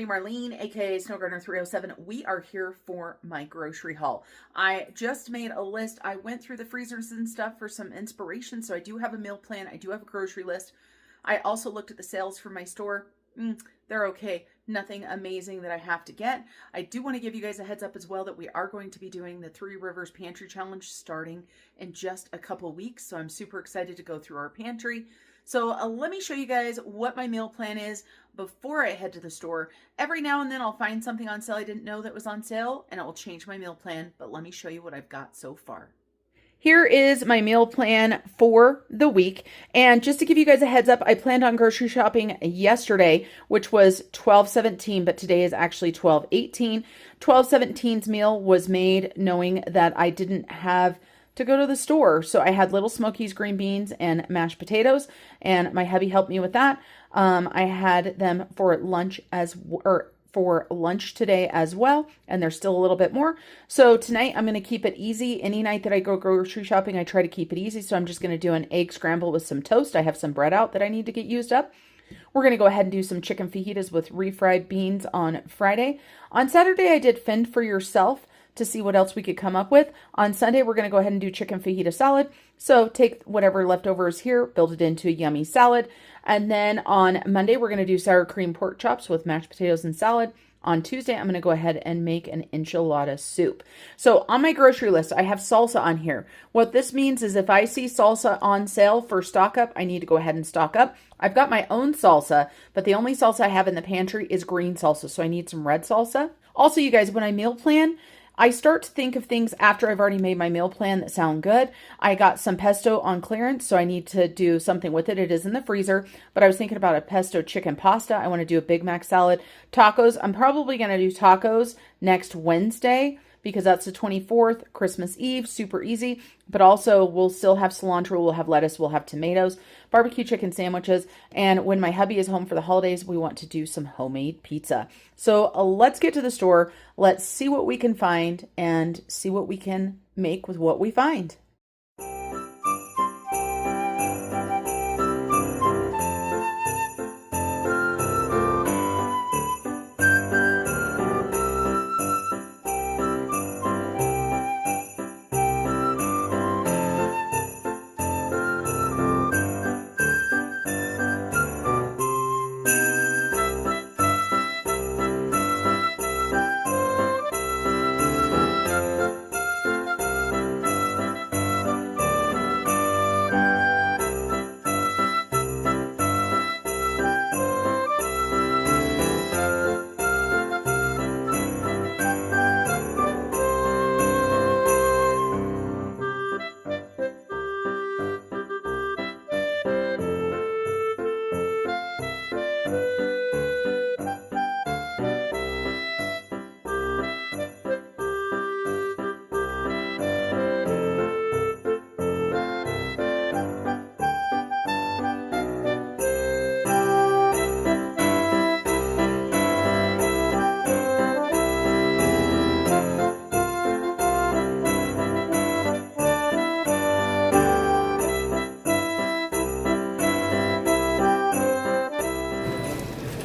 everybody, Marlene, aka Snowgardener 307. We are here for my grocery haul. I just made a list. I went through the freezers and stuff for some inspiration, so I do have a meal plan. I do have a grocery list. I also looked at the sales for my store. They're okay. Nothing amazing that I have to get. I do want to give you guys a heads up as well that we are going to be doing the 3 Rivers Pantry Challenge starting in just a couple weeks. So I'm super excited to go through our pantry. So let me show you guys what my meal plan is before I head to the store. Every now and then I'll find something on sale I didn't know that was on sale, and it will change my meal plan. But let me show you what I've got so far. Here is my meal plan for the week. And just to give you guys a heads up, I planned on grocery shopping yesterday, which was 12/17, but today is actually 12/18. 12/17's meal was made knowing that I didn't have to go to the store. So I had Little Smokies green beans and mashed potatoes, and my hubby helped me with that. I had them for lunch for lunch today as well, and there's still a little bit more. So tonight I'm going to keep it easy. Any night that I go grocery shopping, I try to keep it easy. So I'm just going to do an egg scramble with some toast. I have some bread out that I need to get used up. We're going to go ahead and do some chicken fajitas with refried beans on Friday. On Saturday, I did fend for yourself to see what else we could come up with. On Sunday, we're going to go ahead and do chicken fajita salad. So take whatever leftovers here, build it into a yummy salad. And then on Monday, we're going to do sour cream pork chops with mashed potatoes and salad. On Tuesday, I'm going to go ahead and make an enchilada soup. So on my grocery list, I have salsa on here. What this means is if I see salsa on sale for stock up, I need to go ahead and stock up. I've got my own salsa, but the only salsa I have in the pantry is green salsa. So I need some red salsa. Also, you guys, when I meal plan, I start to think of things after I've already made my meal plan that sound good. I got some pesto on clearance, so I need to do something with it. It is in the freezer, but I was thinking about a pesto chicken pasta. I want to do a Big Mac salad. Tacos, I'm probably going to do tacos next Wednesday because that's the 24th, Christmas Eve, super easy. But also we'll still have cilantro, we'll have lettuce, we'll have tomatoes, barbecue chicken sandwiches. And when my hubby is home for the holidays, we want to do some homemade pizza. So let's get to the store. Let's see what we can find and see what we can make with what we find.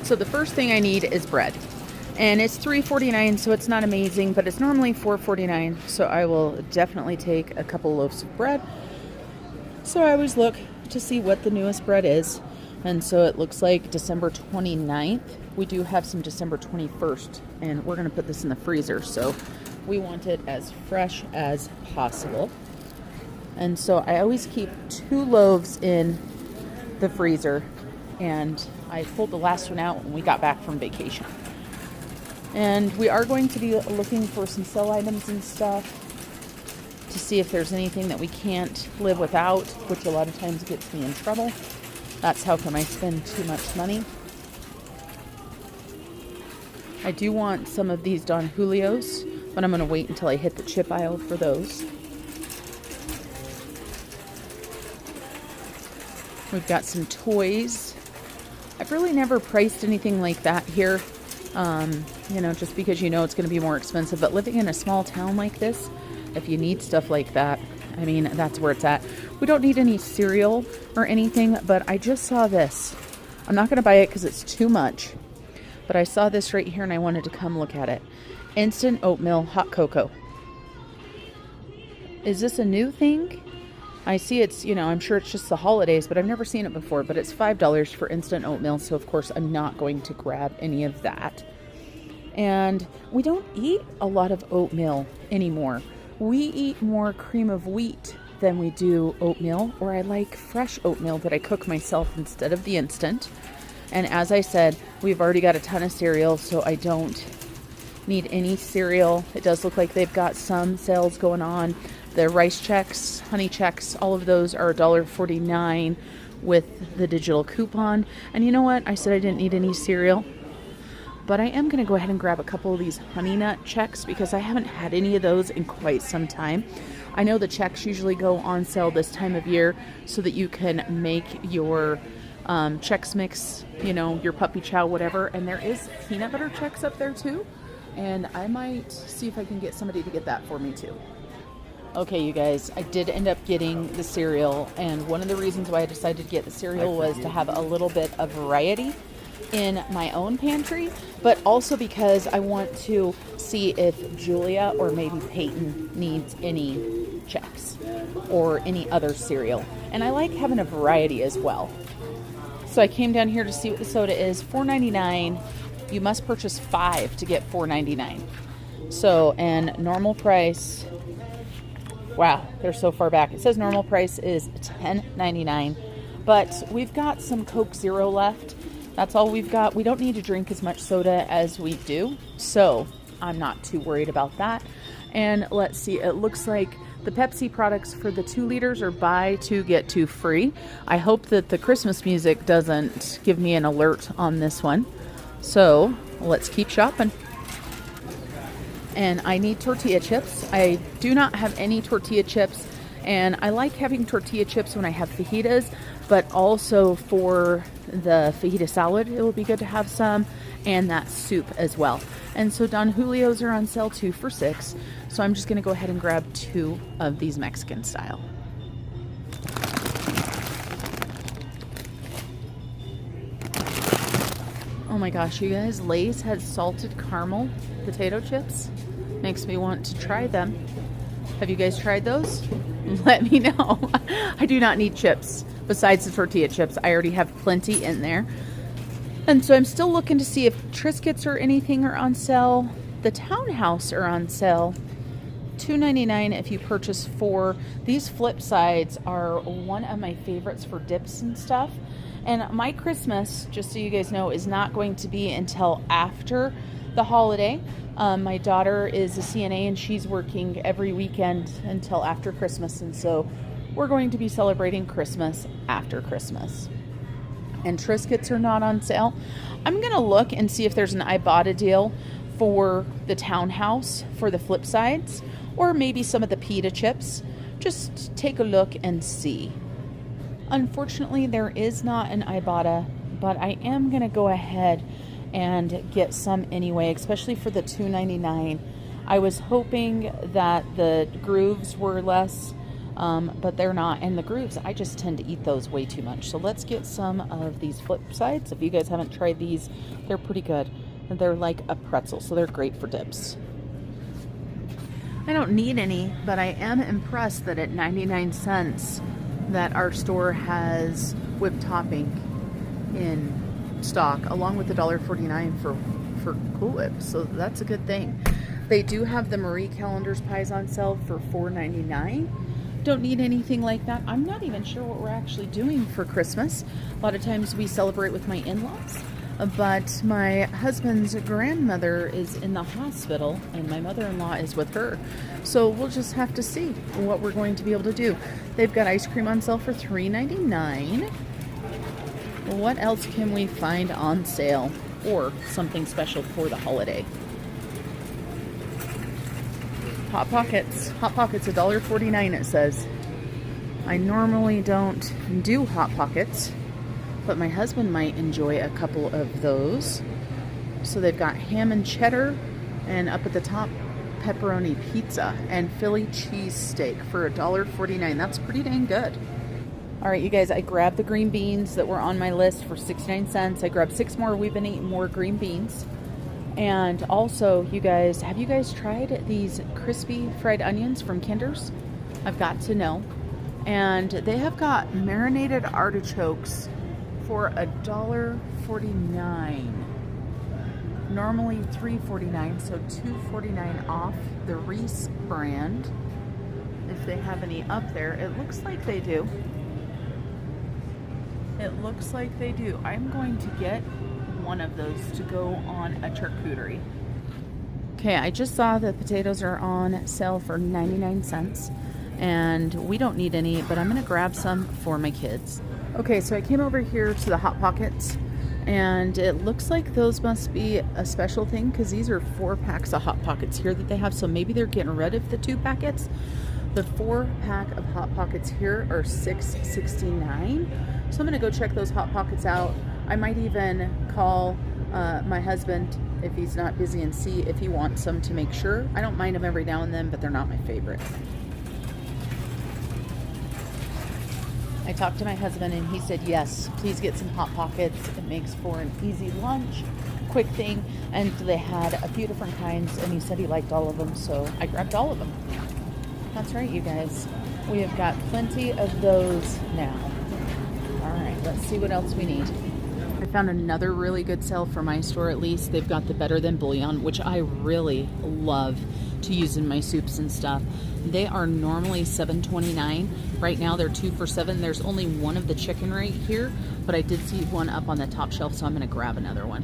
So the first thing I need is bread, and it's $3.49, so it's not amazing, but it's normally $4.49. So I will definitely take a couple loaves of bread. So I always look to see what the newest bread is. And so it looks like December 29th. We do have some December 21st, and we're going to put this in the freezer. So we want it as fresh as possible. And so I always keep 2 loaves in the freezer, and I pulled the last one out when we got back from vacation. And we are going to be looking for some sale items and stuff to see if there's anything that we can't live without, which a lot of times gets me in trouble. That's how come I spend too much money. I do want some of these Don Julios, but I'm going to wait until I hit the chip aisle for those. We've got some toys. I've really never priced anything like that here, you know, just because you know it's going to be more expensive. But living in a small town like this, if you need stuff like that, I mean, that's where it's at. We don't need any cereal or anything, but I just saw this. I'm not going to buy it because it's too much. but I saw this right here and I wanted to come look at it. Instant oatmeal hot cocoa. Is this a new thing? I see it's, you know, I'm sure it's just the holidays, but I've never seen it before. But it's $5 for instant oatmeal, so of course I'm not going to grab any of that. And we don't eat a lot of oatmeal anymore. We eat more cream of wheat than we do oatmeal, or I like fresh oatmeal that I cook myself instead of the instant. And as I said, we've already got a ton of cereal, so I don't need any cereal. It does look like they've got some sales going on. The rice checks, honey checks, all of those are $1.49 with the digital coupon. And you know what? I said I didn't need any cereal, but I am going to go ahead and grab a couple of these honey nut checks because I haven't had any of those in quite some time. I know the checks usually go on sale this time of year so that you can make your Chex Mix, you know, your puppy chow, whatever. And there is peanut butter checks up there too. And I might see if I can get somebody to get that for me too. Okay, you guys, I did end up getting the cereal, and one of the reasons why I decided to get the cereal was to have a little bit of variety in my own pantry, but also because I want to see if Julia or maybe Peyton needs any Chex or any other cereal. And I like having a variety as well. So I came down here to see what the soda is. $4.99. You must purchase 5 to get $4.99. So, and normal price... Wow, they're so far back. It says normal price is $10.99, but we've got some Coke Zero left. That's all we've got. We don't need to drink as much soda as we do, so I'm not too worried about that. And let's see, it looks like the Pepsi products for the 2 liters are buy 2, get 2 free. I hope that the Christmas music doesn't give me an alert on this one. So let's keep shopping. And I need tortilla chips. I do not have any tortilla chips, and I like having tortilla chips when I have fajitas, but also for the fajita salad, it would be good to have some, and that soup as well. And so Don Julio's are on sale 2 for $6, so I'm just gonna go ahead and grab 2 of these Mexican style. Oh my gosh, you guys, Lay's has salted caramel potato chips. Makes me want to try them. Have you guys tried those? Let me know. I do not need chips besides the tortilla chips. I already have plenty in there. And so I'm still looking to see if Triscuits or anything are on sale. The Townhouse are on sale. $2.99 if you purchase 4. These flip sides are one of my favorites for dips and stuff. And my Christmas, just so you guys know, is not going to be until after the holiday. My daughter is a CNA and she's working every weekend until after Christmas, and so we're going to be celebrating Christmas after Christmas. And Triscuits are not on sale. I'm gonna look and see if there's an Ibotta deal for the Townhouse for the flip sides, or maybe some of the pita chips. Just take a look and see. Unfortunately, there is not an Ibotta, but I am gonna go ahead and get some anyway, especially for the $2.99. I was hoping that the grooves were less, but they're not. And the grooves, I just tend to eat those way too much. So let's get some of these flip sides. If you guys haven't tried these, they're pretty good. They're like a pretzel, so they're great for dips. I don't need any, but I am impressed that at 99 cents that our store has whipped topping in stock, along with the $1.49 for Cool Whip, so that's a good thing. They do have the Marie Callender's pies on sale for $4.99. Don't need anything like that. I'm not even sure what we're actually doing for Christmas. A lot of times we celebrate with my in-laws, but my husband's grandmother is in the hospital and my mother-in-law is with her, so we'll just have to see what we're going to be able to do. They've got ice cream on sale for $3.99. What else can we find on sale or something special for the holiday? Hot Pockets. Hot Pockets, $1.49 it says. I normally don't do Hot Pockets, but my husband might enjoy a couple of those. So they've got ham and cheddar, and up at the top, pepperoni pizza and Philly cheesesteak for $1.49. That's pretty dang good. All right, you guys, I grabbed the green beans that were on my list for 69 cents. I grabbed 6 more. We've been eating more green beans. And also, you guys, have you guys tried these crispy fried onions from Kinder's? I've got to know. And they have got marinated artichokes for $1.49. Normally $3.49, so $2.49 off the Reese brand. If they have any up there, it looks like they do. It looks like they do. I'm going to get one of those to go on a charcuterie. Okay, I just saw that potatoes are on sale for 99 cents. And we don't need any, but I'm gonna grab some for my kids. Okay, so I came over here to the Hot Pockets, and it looks like those must be a special thing because these are 4 packs of Hot Pockets here that they have, so maybe they're getting rid of the 2 packets. The 4-pack of Hot Pockets here are $6.69, so I'm gonna go check those Hot Pockets out. I might even call my husband if he's not busy and see if he wants some to make sure. I don't mind them every now and then, but they're not my favorite. I talked to my husband and he said, yes, please get some Hot Pockets. It makes for an easy lunch, quick thing. And they had a few different kinds and he said he liked all of them. So I grabbed all of them. That's right, you guys. We have got plenty of those now. All right, let's see what else we need. I found another really good sale for my store, at least. They've got the Better Than Bouillon, which I really love to use in my soups and stuff. They are normally $7.29. Right now they're 2 for $7. There's only one of the chicken right here, but I did see one up on the top shelf, so I'm gonna grab another one.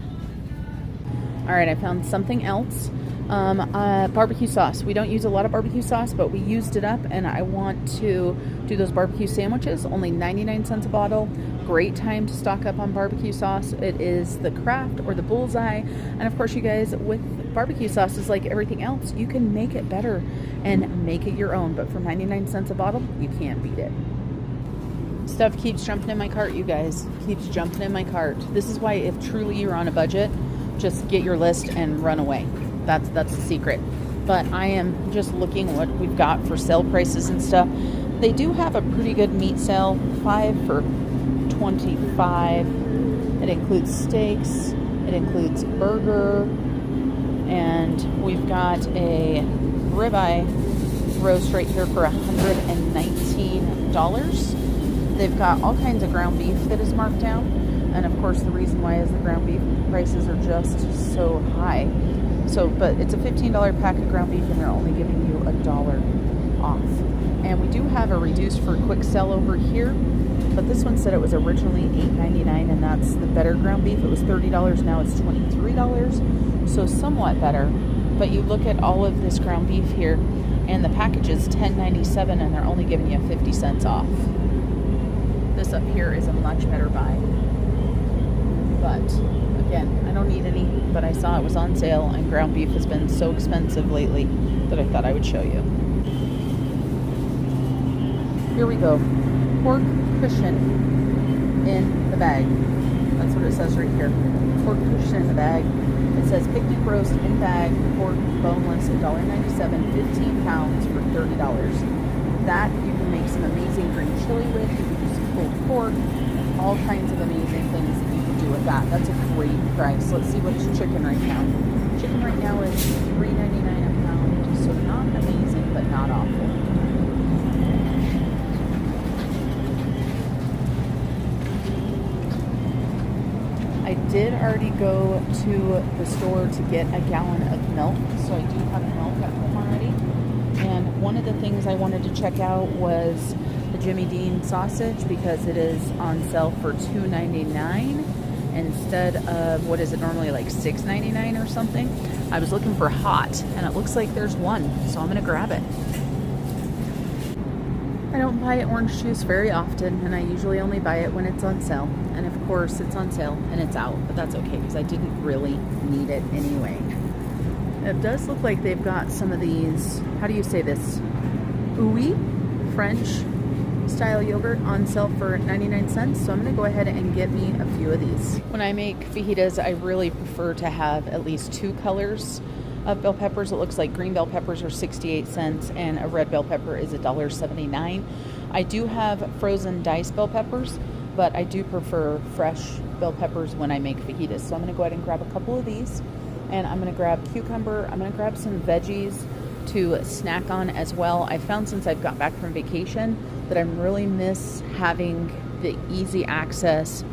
All right, I found something else. Barbecue sauce. We don't use a lot of barbecue sauce, but we used it up and I want to do those barbecue sandwiches. Only 99 cents a bottle. Great time to stock up on barbecue sauce. It is the Kraft or the Bullseye. And of course, you guys, with barbecue sauces like everything else, you can make it better and make it your own. But for 99 cents a bottle, you can't beat it. Stuff keeps jumping in my cart, you guys. Keeps jumping in my cart. This is why if truly you're on a budget, just get your list and run away. That's the secret. But I am just looking what we've got for sale prices and stuff. They do have a pretty good meat sale, 5 for $25. It includes steaks, it includes burger, and we've got a ribeye roast right here for $119. They've got all kinds of ground beef that is marked down, and of course the reason why is the ground beef prices are just so high. So, but it's a $15 pack of ground beef and they're only giving you $1 off. And we do have a reduced for quick sell over here, but this one said it was originally $8.99 and that's the better ground beef. It was $30, now it's $23, so somewhat better. But you look at all of this ground beef here and the package is $10.97 and they're only giving you 50 cents off. This up here is a much better buy. But again, I don't need any, but I saw it was on sale and ground beef has been so expensive lately that I thought I would show you. Here we go. Pork cushion in the bag. That's what it says right here. Pork cushion in the bag. It says picnic roast in bag, pork boneless, $1.97, 15 pounds for $30. That you can make some amazing green chili with. You can do some pulled pork, all kinds of amazing things that you can do with that. That's a great price. Let's see what's chicken right now. Chicken right now is $3.99 a pound, so not amazing, but not awful. I did already go to the store to get a gallon of milk, so I do have milk at home already. And one of the things I wanted to check out was the Jimmy Dean sausage because it is on sale for $2.99 instead of, what is it normally, like $6.99 or something. I was looking for hot and it looks like there's one, so I'm gonna grab it. I don't buy orange juice very often and I usually only buy it when it's on sale. And of course it's on sale and it's out, but that's okay because I didn't really need it anyway. It does look like they've got some of these, how do you say this? Ooey French style yogurt on sale for 99 cents. So I'm gonna go ahead and get me a few of these. When I make fajitas, I really prefer to have at least 2 colors of bell peppers. It looks like green bell peppers are 68 cents and a red bell pepper is $1.79. I do have frozen diced bell peppers, but I do prefer fresh bell peppers when I make fajitas. So I'm going to go ahead and grab a couple of these, and I'm going to grab cucumber. I'm going to grab some veggies to snack on as well. I found since I've got back from vacation that I really miss having the easy access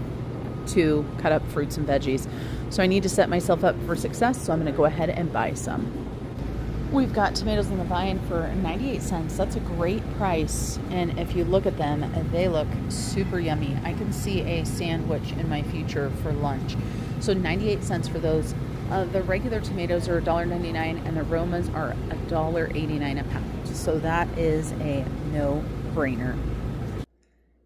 to cut up fruits and veggies. So I need to set myself up for success, so I'm going to go ahead and buy some. We've got tomatoes on the vine for 98 cents. That's a great price. And if you look at them, they look super yummy. I can see a sandwich in my future for lunch. So 98 cents for those. The regular tomatoes are $1.99 and the Romas are $1.89 a pound. So that is a no-brainer.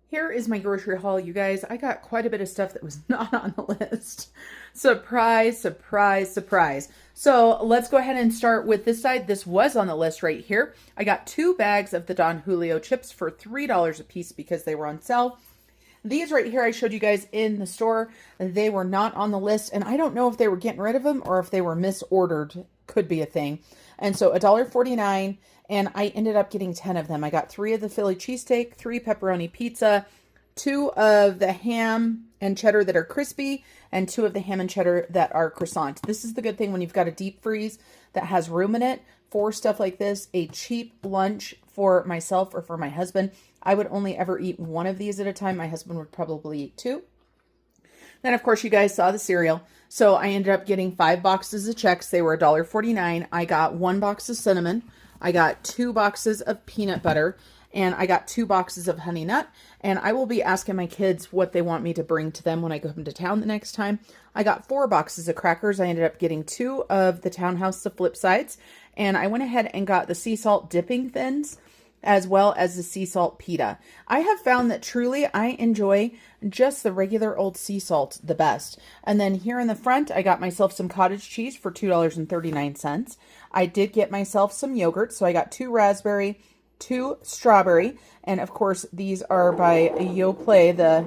Here is my grocery haul, you guys. I got quite a bit of stuff that was not on the list. Surprise, surprise, surprise. So let's go ahead and start with this side. This was on the list right here. I got 2 bags of the Don Julio chips for $3 a piece because they were on sale. These right here I showed you guys in the store. They were not on the list, and I don't know if they were getting rid of them or if they were misordered. Could be a thing. And so $1.49, and I ended up getting 10 of them. I got 3 of the Philly cheesesteak, 3 pepperoni pizza, 2 of the ham and cheddar that are crispy, and 2 of the ham and cheddar that are croissant. This is the good thing when you've got a deep freeze that has room in it for stuff like this. A cheap lunch for myself or for my husband. I would only ever eat 1 of these at a time. My husband would probably eat 2. Then, of course, you guys saw the cereal. So I ended up getting 5 boxes of Chex. They were $1.49. I got 1 box of cinnamon. I got 2 boxes of peanut butter. And I got 2 boxes of Honey Nut. And I will be asking my kids what they want me to bring to them when I go home to town the next time. I got 4 boxes of crackers. I ended up getting 2 of the Townhouse, the flip sides. And I went ahead and got the sea salt dipping thins, as well as the sea salt pita. I have found that truly I enjoy just the regular old sea salt the best. And then here in the front, I got myself some cottage cheese for $2.39. I did get myself some yogurt, so I got 2 raspberry, 2 strawberry, and of course these are by Yoplait, the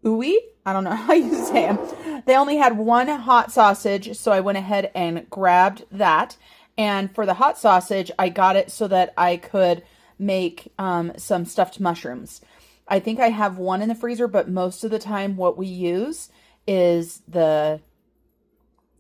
Ooey. I don't know how you say them. They only had 1 hot sausage, so I went ahead and grabbed that. And for the hot sausage, I got it so that I could make some stuffed mushrooms. I think I have 1 in the freezer, but most of the time what we use is the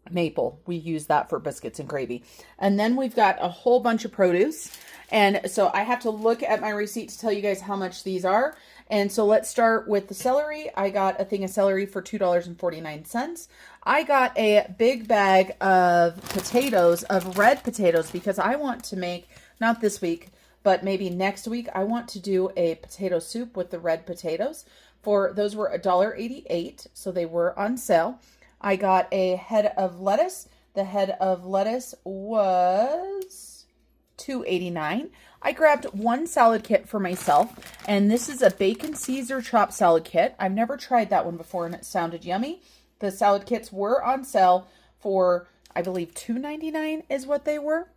maple. We use that for biscuits and gravy. And then we've got a whole bunch of produce. And so I have to look at my receipt to tell you guys how much these are. And so let's start with the celery. I got a thing of celery for $2.49. I got a big bag of potatoes, of red potatoes, because I want to make, not this week, but maybe next week, I want to do a potato soup with the red potatoes. Those were $1.88, so they were on sale. I got a head of lettuce. The head of lettuce was $2.89. I grabbed 1 salad kit for myself, and this is a bacon Caesar chopped salad kit. I've never tried that one before, and it sounded yummy. The salad kits were on sale for, I believe, $2.99 is what they were.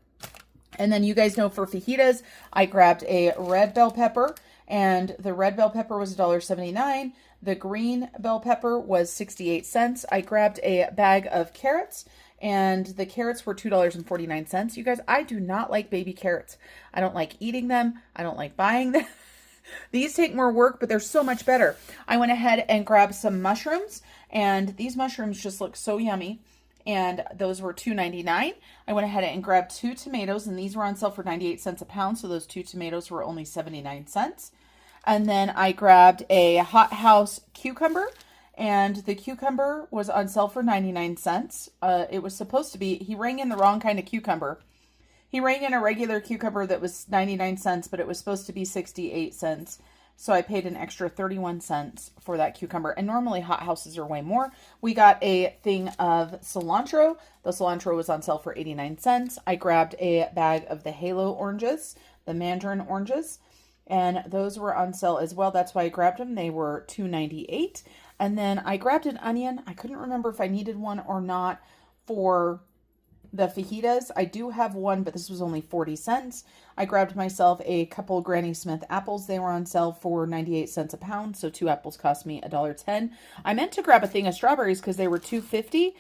And then you guys know for fajitas, I grabbed a red bell pepper, and the red bell pepper was $1.79. The green bell pepper was 68 cents. I grabbed a bag of carrots, and the carrots were $2.49. You guys, I do not like baby carrots. I don't like eating them. I don't like buying them. These take more work, but they're so much better. I went ahead and grabbed some mushrooms, and these mushrooms just look so yummy. And those were $2.99. I went ahead and grabbed 2 tomatoes, and these were on sale for 98 cents a pound, so those 2 tomatoes were only 79 cents. And then I grabbed a Hot House cucumber, and the cucumber was on sale for 99 cents. It was supposed to be, he rang in the wrong kind of cucumber. He rang in a regular cucumber that was 99 cents, but it was supposed to be 68 cents. So I paid an extra 31 cents for that cucumber. And normally Hot Houses are way more. We got a thing of cilantro. The cilantro was on sale for 89 cents. I grabbed a bag of the Halo oranges, the mandarin oranges. And those were on sale as well. That's why I grabbed them. They were $2.98. And then I grabbed an onion. I couldn't remember if I needed one or not for the fajitas. I do have one, but this was only 40 cents. I grabbed myself a couple Granny Smith apples. They were on sale for 98 cents a pound, so 2 apples cost me $1.10. I meant to grab a thing of strawberries because they were $2.50,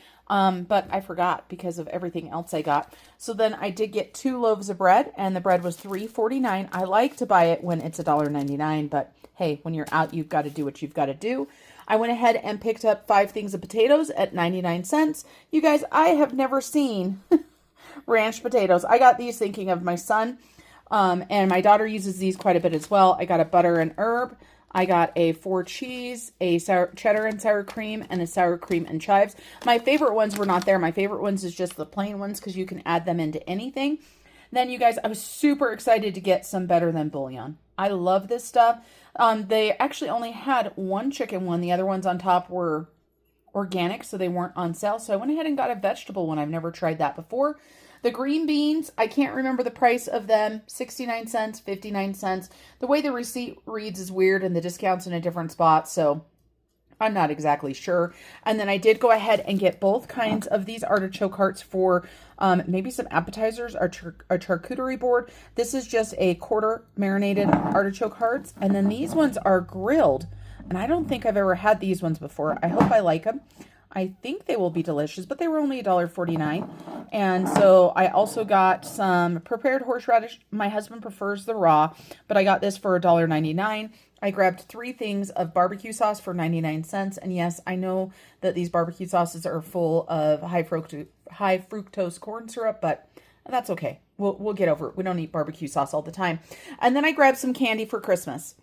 but I forgot because of everything else I got. So then I did get 2 loaves of bread, and the bread was $3.49. I like to buy it when it's $1.99, but hey, when you're out, you've got to do what you've got to do. I went ahead and picked up 5 things of potatoes at 99 cents. You guys, I have never seen ranch potatoes. I got these thinking of my son, and my daughter uses these quite a bit as well. I got a butter and herb. I got a 4 cheese, a cheddar and sour cream, and a sour cream and chives. My favorite ones were not there. My favorite ones is just the plain ones because you can add them into anything. Then, you guys, I was super excited to get some Better Than bouillon. I love this stuff. They actually only had 1 chicken one. The other ones on top were organic, so they weren't on sale. So I went ahead and got a vegetable one. I've never tried that before. The green beans, I can't remember the price of them. 69 cents, 59 cents. The way the receipt reads is weird, and the discount's in a different spot, so I'm not exactly sure. And then I did go ahead and get both kinds of these artichoke hearts for maybe some appetizers or a charcuterie board. This is just a quarter marinated artichoke hearts. And then these ones are grilled. And I don't think I've ever had these ones before. I hope I like them. I think they will be delicious, but they were only $1.49. And so I also got some prepared horseradish. My husband prefers the raw, but I got this for $1.99. I grabbed 3 things of barbecue sauce for 99 cents. And yes, I know that these barbecue sauces are full of high fructose corn syrup, but that's okay. We'll get over it. We don't eat barbecue sauce all the time. And then I grabbed some candy for Christmas.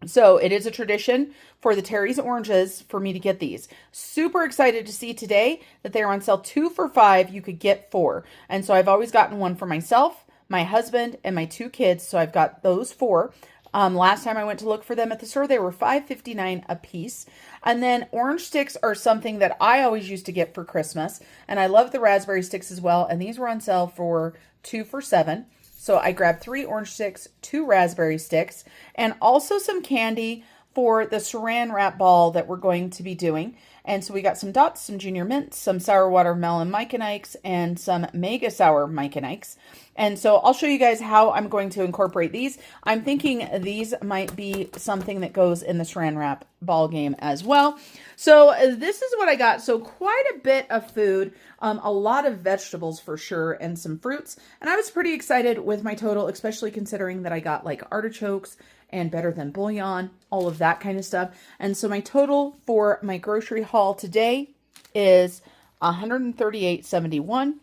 So it is a tradition for the Terry's Oranges for me to get these. Super excited to see today that they're on sale 2 for $5. You could get 4. And so I've always gotten one for myself, my husband, and my 2 kids. So I've got those 4. Last time I went to look for them at the store, they were $5.59 a piece. And then orange sticks are something that I always used to get for Christmas. And I love the raspberry sticks as well. And these were on sale for 2 for $7. So I grabbed 3 orange sticks, 2 raspberry sticks, and also some candy for the saran wrap ball that we're going to be doing. And so we got some dots, some junior mints, some sour watermelon Mike and Ike's, and some mega sour Mike and Ike's. And so I'll show you guys how I'm going to incorporate these. I'm thinking these might be something that goes in the saran wrap ball game as well. So this is what I got. So quite a bit of food, a lot of vegetables for sure, and some fruits. And I was pretty excited with my total, especially considering that I got like artichokes and Better Than bouillon, all of that kind of stuff. And so my total for my grocery haul today is $138.71.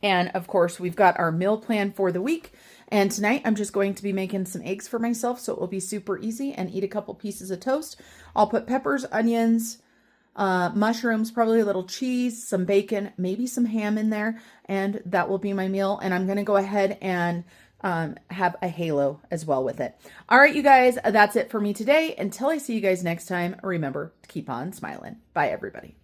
And of course, we've got our meal plan for the week. And tonight I'm just going to be making some eggs for myself, so it will be super easy, and eat a couple pieces of toast. I'll put peppers, onions, mushrooms, probably a little cheese, some bacon, maybe some ham in there, and that will be my meal. And I'm going to go ahead and have a halo as well with it. All right, you guys, that's it for me today. Until I see you guys next time, remember to keep on smiling. Bye, everybody.